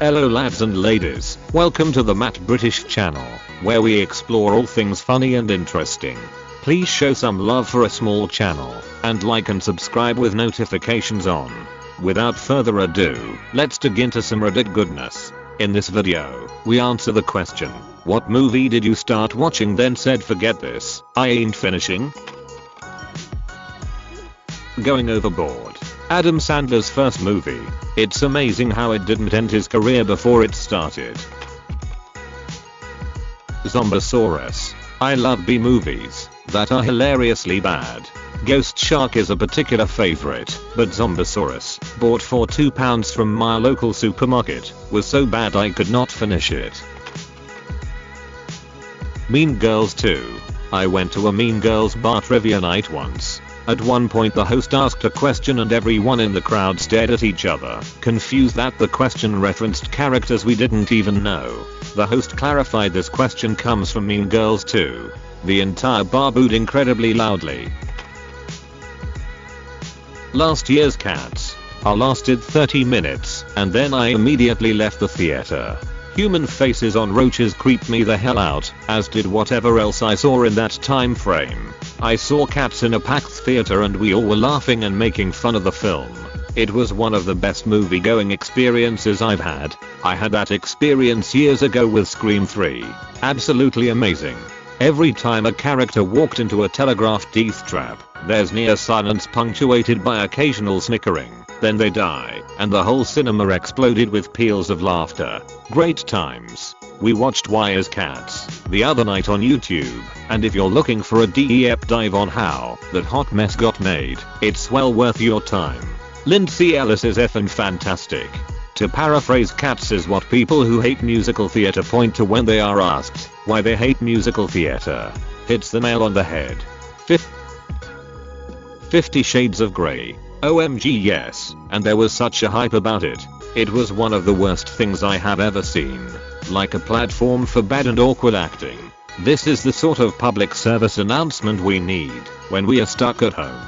Hello lads and ladies, welcome to the Matt British channel, where we explore all things funny and interesting. Please show some love for a small channel, and like and subscribe with notifications on. Without further ado, let's dig into some Reddit goodness. In this video, we answer the question, what movie did you start watching then said forget this, I ain't finishing? Going overboard. Adam Sandler's first movie. It's amazing how it didn't end his career before it started. Zombosaurus. I love B movies that are hilariously bad. Ghost Shark is a particular favorite, but Zombosaurus, bought for £2 from my local supermarket, was so bad I could not finish it. Mean Girls 2. I went to a Mean Girls bar trivia night once. At one point the host asked a question and everyone in the crowd stared at each other, confused that the question referenced characters we didn't even know. The host clarified this question comes from Mean Girls 2. The entire bar booed incredibly loudly. Last year's Cats. I lasted 30 minutes, and then I immediately left the theater. Human faces on roaches creeped me the hell out, as did whatever else I saw in that time frame. I saw cats in a packed theater and we all were laughing and making fun of the film. It was one of the best movie going experiences I've had. I had that experience years ago with Scream 3. Absolutely amazing. Every time a character walked into a telegraphed death trap, there's near silence punctuated by occasional snickering. Then they die, and the whole cinema exploded with peals of laughter. Great times. We watched Wire's Cats the other night on YouTube, and if you're looking for a deep dive on how that hot mess got made, it's well worth your time. Lindsay Ellis is effing fantastic. To paraphrase Cats is what people who hate musical theater point to when they are asked why they hate musical theater. Hits the nail on the head. 50 Shades of Grey. OMG yes, and there was such a hype about it. It was one of the worst things I have ever seen. Like a platform for bad and awkward acting. This is the sort of public service announcement we need when we are stuck at home.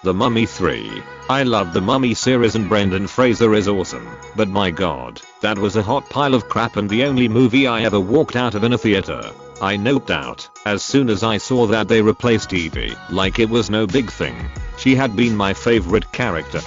The Mummy 3. I love the Mummy series and Brendan Fraser is awesome, but my god, that was a hot pile of crap and the only movie I ever walked out of in a theater. I noped out as soon as I saw that they replaced Evie, like it was no big thing. She had been my favorite character.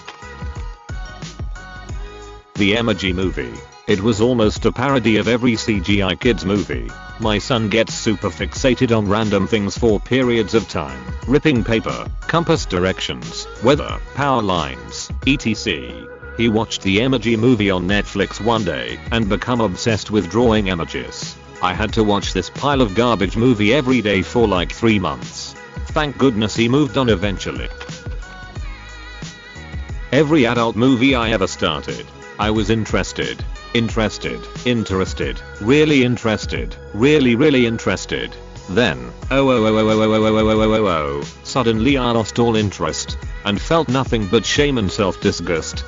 The Emoji Movie. It was almost a parody of every CGI kids movie. My son gets super fixated on random things for periods of time. Ripping paper, compass directions, weather, power lines, etc. He watched the Emoji Movie on Netflix one day and become obsessed with drawing emojis. I had to watch this pile of garbage movie every day for like 3 months. Thank goodness he moved on eventually. Every adult movie I ever started, I was interested, really interested, really interested. Then, suddenly I lost all interest and felt nothing but shame and self-disgust.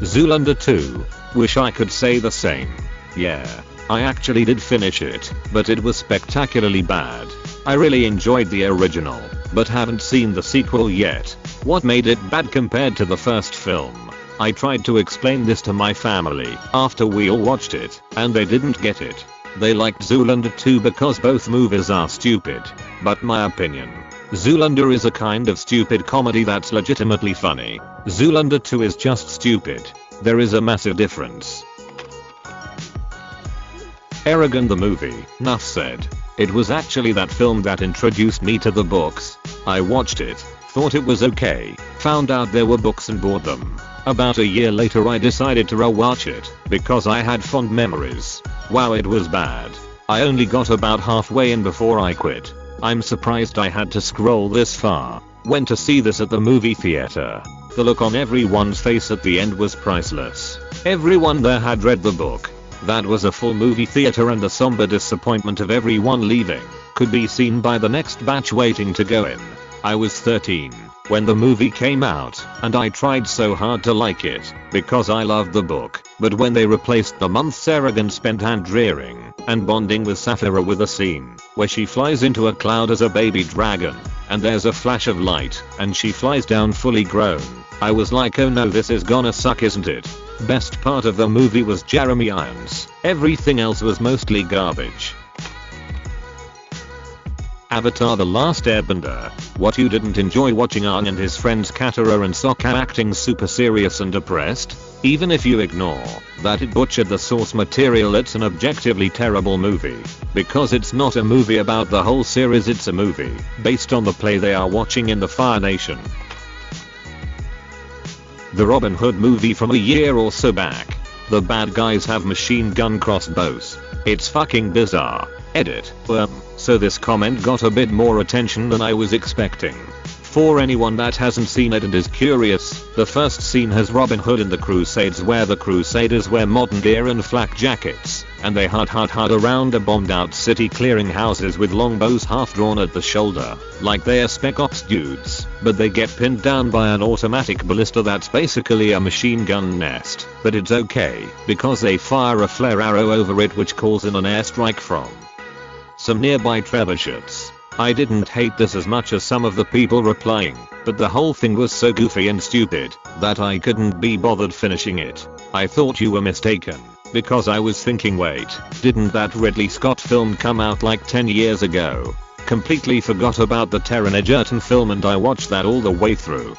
Zoolander 2. Wish I could say the same. Yeah, I actually did finish it, but it was spectacularly bad. I really enjoyed the original, but haven't seen the sequel yet. What made it bad compared to the first film? I tried to explain this to my family after we all watched it, and they didn't get it. They liked Zoolander 2 because both movies are stupid. But my opinion, Zoolander is a kind of stupid comedy that's legitimately funny. Zoolander 2 is just stupid. There is a massive difference. Eragon the movie. Nuff said. It was actually that film that introduced me to the books. I watched it, thought it was okay, found out there were books and bought them. About a year later I decided to rewatch it because I had fond memories. Wow, it was bad. I only got about halfway in before I quit. I'm surprised I had to scroll this far. Went to see this at the movie theater. The look on everyone's face at the end was priceless. Everyone there had read the book. That was a full movie theater and the somber disappointment of everyone leaving could be seen by the next batch waiting to go in. I was 13 when the movie came out, and I tried so hard to like it because I loved the book, but when they replaced the months Eragon spent hand rearing and bonding with Sapphira with a scene where she flies into a cloud as a baby dragon, and there's a flash of light and she flies down fully grown, I was like, oh no, this is gonna suck, isn't it? Best part of the movie was Jeremy Irons. Everything else was mostly garbage. Avatar: The Last Airbender. What, you didn't enjoy watching Aang and his friends Katara and Sokka acting super serious and depressed? Even if you ignore that it butchered the source material, it's an objectively terrible movie. Because it's not a movie about the whole series, it's a movie based on the play they are watching in the Fire Nation. The Robin Hood movie from a year or so back. The bad guys have machine gun crossbows. It's fucking bizarre. Edit. So this comment got a bit more attention than I was expecting. For anyone that hasn't seen it and is curious, the first scene has Robin Hood in the Crusades, where the Crusaders wear modern gear and flak jackets, and they hard around a bombed out city, clearing houses with longbows half drawn at the shoulder, like they're Spec Ops dudes, but they get pinned down by an automatic ballista that's basically a machine gun nest, but it's okay, because they fire a flare arrow over it which calls in an airstrike from some nearby trebuchets. I didn't hate this as much as some of the people replying, but the whole thing was so goofy and stupid that I couldn't be bothered finishing it. I thought you were mistaken, because I was thinking, wait, didn't that Ridley Scott film come out like 10 years ago? Completely forgot about the Taron Egerton film and I watched that all the way through.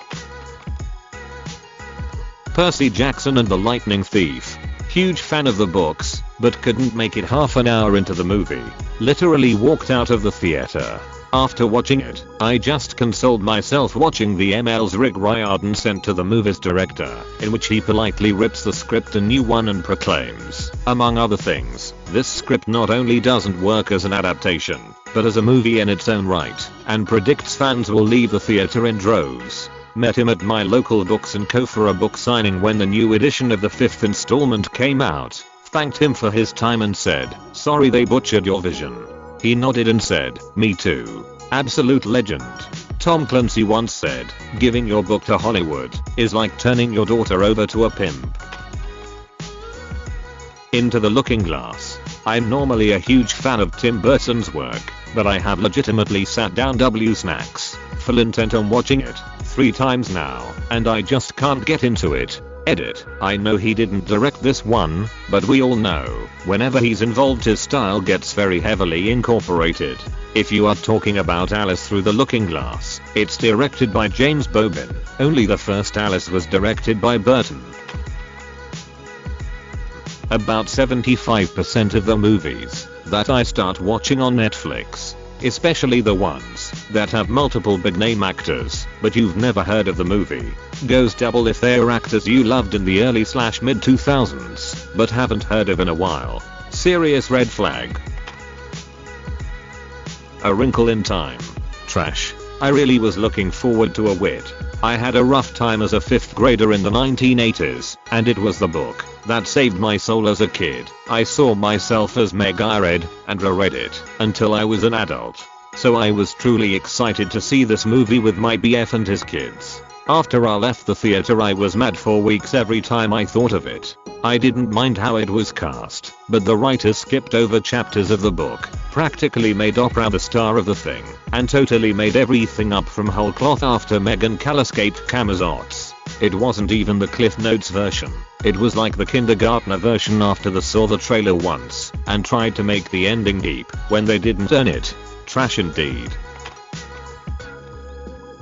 Percy Jackson and the Lightning Thief. Huge fan of the books, but couldn't make it half an hour into the movie. Literally walked out of the theater. After watching it, I just consoled myself watching the emails Rick Riordan sent to the movie's director, in which he politely rips the script a new one and proclaims, among other things, this script not only doesn't work as an adaptation, but as a movie in its own right, and predicts fans will leave the theater in droves. Met him at my local Books & Co for a book signing when the new edition of the 5th installment came out, thanked him for his time and said, sorry they butchered your vision. He nodded and said, me too. Absolute legend. Tom Clancy once said, giving your book to Hollywood is like turning your daughter over to a pimp. Into the Looking Glass. I'm normally a huge fan of Tim Burton's work, but I have legitimately sat down snacks, full intent on watching it, 3 times now, and I just can't get into it. Edit. I know he didn't direct this one, but we all know, whenever he's involved his style gets very heavily incorporated. If you are talking about Alice Through the Looking Glass, it's directed by James Bobin, only the first Alice was directed by Burton. About 75% of the movies that I start watching on Netflix, especially the ones that have multiple big name actors, but you've never heard of the movie, goes double if they're actors you loved in the early / mid 2000s, but haven't heard of in a while. Serious red flag. A Wrinkle in Time. Trash. I really was looking forward to a wit. I had a rough time as a 5th grader in the 1980s, and it was the book that saved my soul as a kid. I saw myself as Meg. I read and reread it until I was an adult. So I was truly excited to see this movie with my BF and his kids. After I left the theater I was mad for weeks every time I thought of it. I didn't mind how it was cast, but the writers skipped over chapters of the book, practically made Oprah the star of the thing, and totally made everything up from whole cloth after Meghan Cal escaped Camazotz. It wasn't even the Cliff Notes version. It was like the kindergartner version after they saw the trailer once and tried to make the ending deep when they didn't earn it. Trash indeed.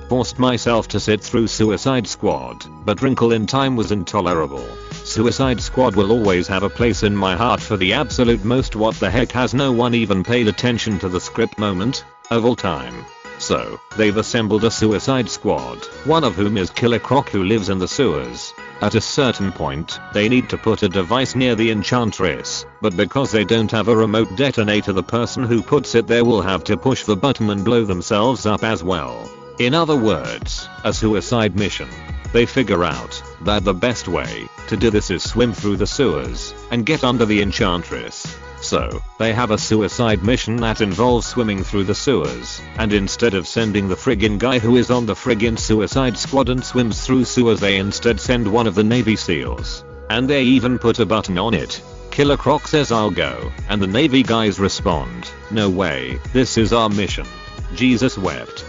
Forced myself to sit through Suicide Squad, but Wrinkle in Time was intolerable. Suicide Squad will always have a place in my heart for the absolute most what the heck has no one even paid attention to the script moment of all time. So, they've assembled a Suicide Squad, one of whom is Killer Croc who lives in the sewers. At a certain point, they need to put a device near the Enchantress, but because they don't have a remote detonator, the person who puts it there will have to push the button and blow themselves up as well. In other words, a suicide mission. They figure out that the best way to do this is swim through the sewers and get under the Enchantress. So, they have a suicide mission that involves swimming through the sewers, and instead of sending the friggin' guy who is on the friggin' Suicide Squad and swims through sewers, they instead send one of the Navy SEALs. And they even put a button on it. Killer Croc says I'll go, and the Navy guys respond, no way, this is our mission. Jesus wept.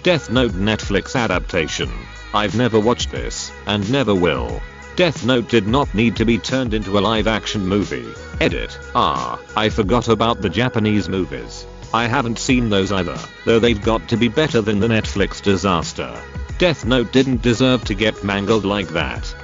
Death Note Netflix adaptation. I've never watched this, and never will. Death Note did not need to be turned into a live action movie. Edit. I forgot about the Japanese movies. I haven't seen those either, though they've got to be better than the Netflix disaster. Death Note didn't deserve to get mangled like that.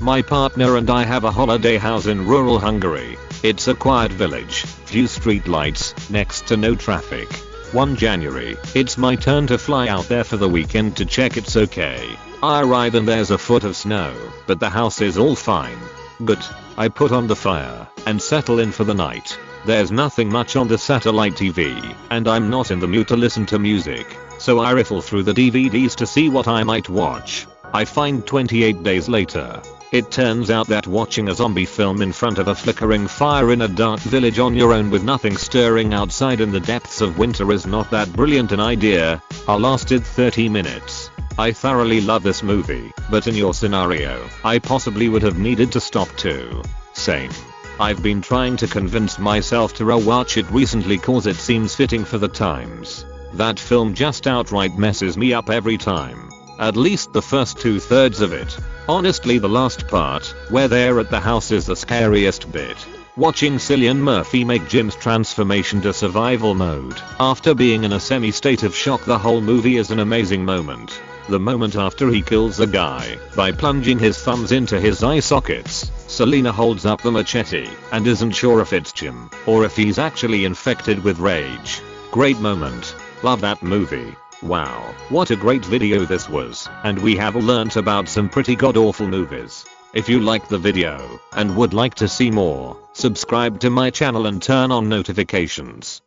My partner and I have a holiday house in rural Hungary. It's a quiet village, few street lights, next to no traffic. 1 January, it's my turn to fly out there for the weekend to check it's okay. I arrive and there's a foot of snow, but the house is all fine. Good. I put on the fire and settle in for the night. There's nothing much on the satellite TV, and I'm not in the mood to listen to music, so I riffle through the DVDs to see what I might watch. I find 28 days later. It turns out that watching a zombie film in front of a flickering fire in a dark village on your own with nothing stirring outside in the depths of winter is not that brilliant an idea. I lasted 30 minutes. I thoroughly love this movie, but in your scenario, I possibly would have needed to stop too. Same. I've been trying to convince myself to rewatch it recently cause it seems fitting for the times. That film just outright messes me up every time. At least the first 2/3 of it. Honestly, the last part, where they're at the house, is the scariest bit. Watching Cillian Murphy make Jim's transformation to survival mode after being in a semi-state of shock the whole movie is an amazing moment. The moment after he kills a guy by plunging his thumbs into his eye sockets, Selena holds up the machete and isn't sure if it's Jim or if he's actually infected with rage. Great moment. Love that movie. Wow, what a great video this was, and we have learnt about some pretty god-awful movies. If you liked the video and would like to see more, subscribe to my channel and turn on notifications.